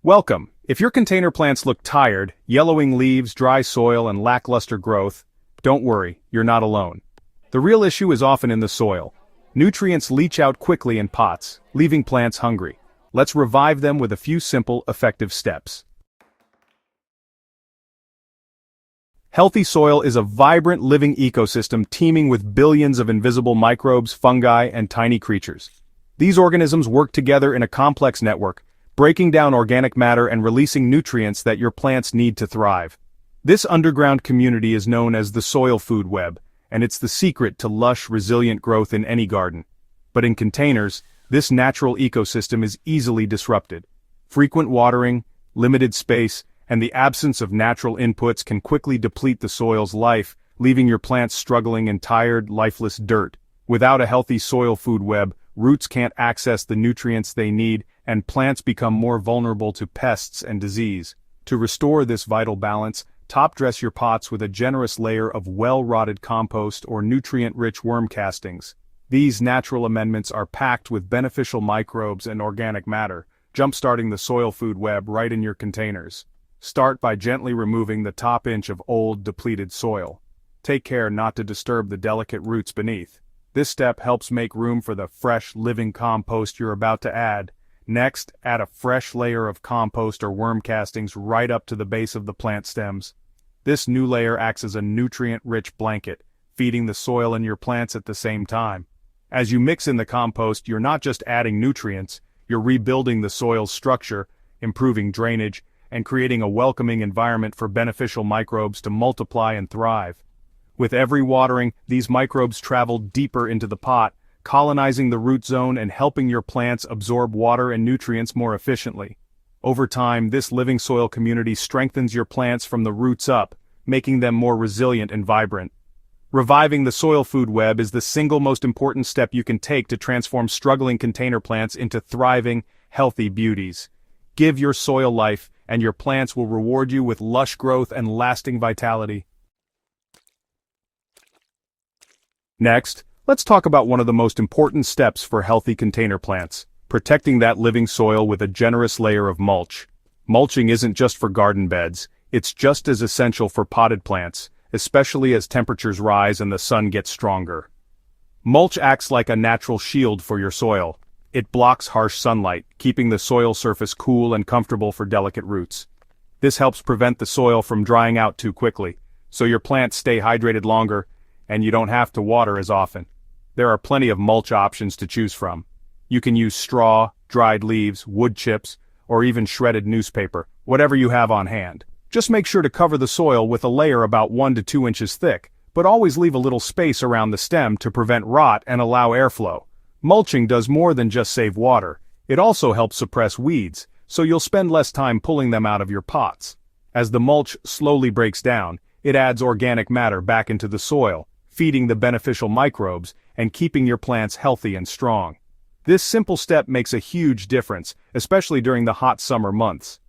Welcome. If your container plants look tired, yellowing leaves, dry soil, and lackluster growth, don't worry, you're not alone. The real issue is often in the soil. Nutrients leach out quickly in pots, leaving plants hungry. Let's revive them with a few simple, effective steps. Healthy soil is a vibrant, living ecosystem teeming with billions of invisible microbes, fungi, and tiny creatures. These organisms work together in a complex network, breaking down organic matter and releasing nutrients that your plants need to thrive. This underground community is known as the soil food web, and it's the secret to lush, resilient growth in any garden. But in containers, this natural ecosystem is easily disrupted. Frequent watering, limited space, and the absence of natural inputs can quickly deplete the soil's life, leaving your plants struggling in tired, lifeless dirt. Without a healthy soil food web, roots can't access the nutrients they need, and plants become more vulnerable to pests and disease. To restore this vital balance, top-dress your pots with a generous layer of well-rotted compost or nutrient-rich worm castings. These natural amendments are packed with beneficial microbes and organic matter, jump-starting the soil food web right in your containers. Start by gently removing the top inch of old, depleted soil. Take care not to disturb the delicate roots beneath. This step helps make room for the fresh, living compost you're about to add. Next, add a fresh layer of compost or worm castings right up to the base of the plant stems. This new layer acts as a nutrient-rich blanket, feeding the soil and your plants at the same time. As you mix in the compost, you're not just adding nutrients, you're rebuilding the soil's structure, improving drainage, and creating a welcoming environment for beneficial microbes to multiply and thrive. With every watering, these microbes travel deeper into the pot, colonizing the root zone and helping your plants absorb water and nutrients more efficiently. Over time, this living soil community strengthens your plants from the roots up, making them more resilient and vibrant. Reviving the soil food web is the single most important step you can take to transform struggling container plants into thriving, healthy beauties. Give your soil life, and your plants will reward you with lush growth and lasting vitality. Next, let's talk about one of the most important steps for healthy container plants, protecting that living soil with a generous layer of mulch. Mulching isn't just for garden beds, it's just as essential for potted plants, especially as temperatures rise and the sun gets stronger. Mulch acts like a natural shield for your soil. It blocks harsh sunlight, keeping the soil surface cool and comfortable for delicate roots. This helps prevent the soil from drying out too quickly, so your plants stay hydrated longer, and you don't have to water as often. There are plenty of mulch options to choose from. You can use straw, dried leaves, wood chips, or even shredded newspaper, whatever you have on hand. Just make sure to cover the soil with a layer about 1 to 2 inches thick, but always leave a little space around the stem to prevent rot and allow airflow. Mulching does more than just save water. It also helps suppress weeds, so you'll spend less time pulling them out of your pots. As the mulch slowly breaks down, it adds organic matter back into the soil, feeding the beneficial microbes and keeping your plants healthy and strong. This simple step makes a huge difference, especially during the hot summer months.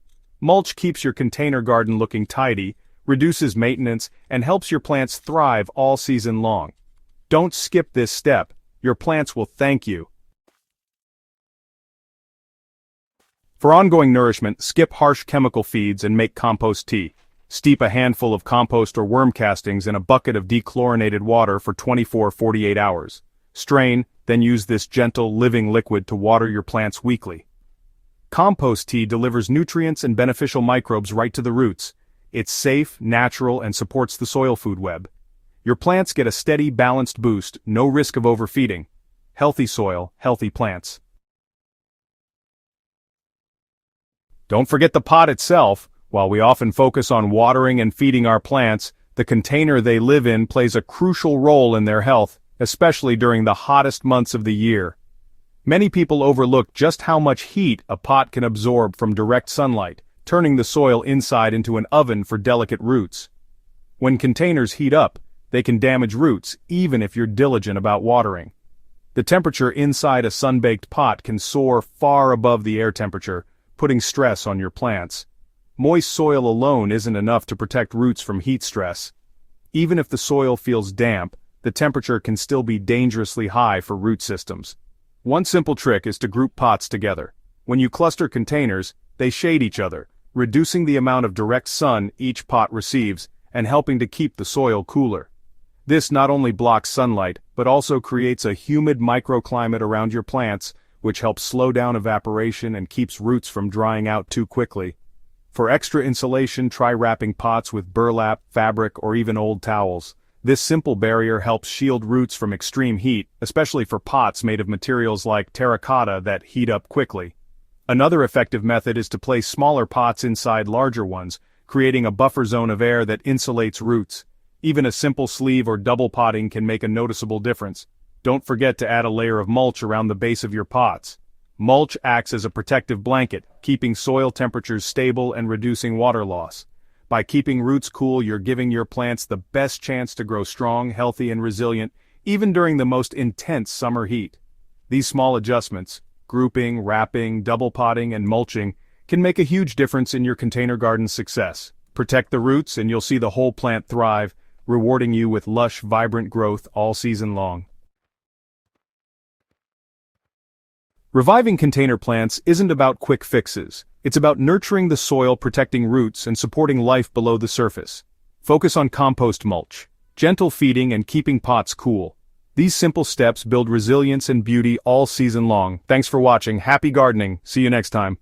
Mulch keeps your container garden looking tidy, reduces maintenance, and helps your plants thrive all season long. Don't skip this step. Your plants will thank you. For ongoing nourishment, skip harsh chemical feeds and make compost tea. Steep a handful of compost or worm castings in a bucket of dechlorinated water for 24-48 hours. Strain, then use this gentle, living liquid to water your plants weekly. Compost tea delivers nutrients and beneficial microbes right to the roots. It's safe, natural, and supports the soil food web. Your plants get a steady, balanced boost, no risk of overfeeding. Healthy soil, healthy plants. Don't forget the pot itself. While we often focus on watering and feeding our plants, the container they live in plays a crucial role in their health, especially during the hottest months of the year. Many people overlook just how much heat a pot can absorb from direct sunlight, turning the soil inside into an oven for delicate roots. When containers heat up, they can damage roots, even if you're diligent about watering. The temperature inside a sun-baked pot can soar far above the air temperature, putting stress on your plants. Moist soil alone isn't enough to protect roots from heat stress. Even if the soil feels damp, the temperature can still be dangerously high for root systems. One simple trick is to group pots together. When you cluster containers, They shade each other, reducing the amount of direct sun each pot receives and helping to keep the soil cooler. This not only blocks sunlight, but also creates a humid microclimate around your plants, which helps slow down evaporation and keeps roots from drying out too quickly. For extra insulation, try wrapping pots with burlap, fabric, or even old towels. This simple barrier helps shield roots from extreme heat, especially for pots made of materials like terracotta that heat up quickly. Another effective method is to place smaller pots inside larger ones, creating a buffer zone of air that insulates roots. Even a simple sleeve or double potting can make a noticeable difference. Don't forget to add a layer of mulch around the base of your pots. Mulch acts as a protective blanket, keeping soil temperatures stable and reducing water loss. By keeping roots cool, you're giving your plants the best chance to grow strong, healthy, and resilient, even during the most intense summer heat. These small adjustments, grouping, wrapping, double potting, and mulching, can make a huge difference in your container garden's success. Protect the roots and you'll see the whole plant thrive, rewarding you with lush, vibrant growth all season long. Reviving container plants isn't about quick fixes. It's about nurturing the soil, protecting roots, and supporting life below the surface. Focus on compost mulch, gentle feeding, and keeping pots cool. These simple steps build resilience and beauty all season long. Thanks for watching. Happy gardening. See you next time.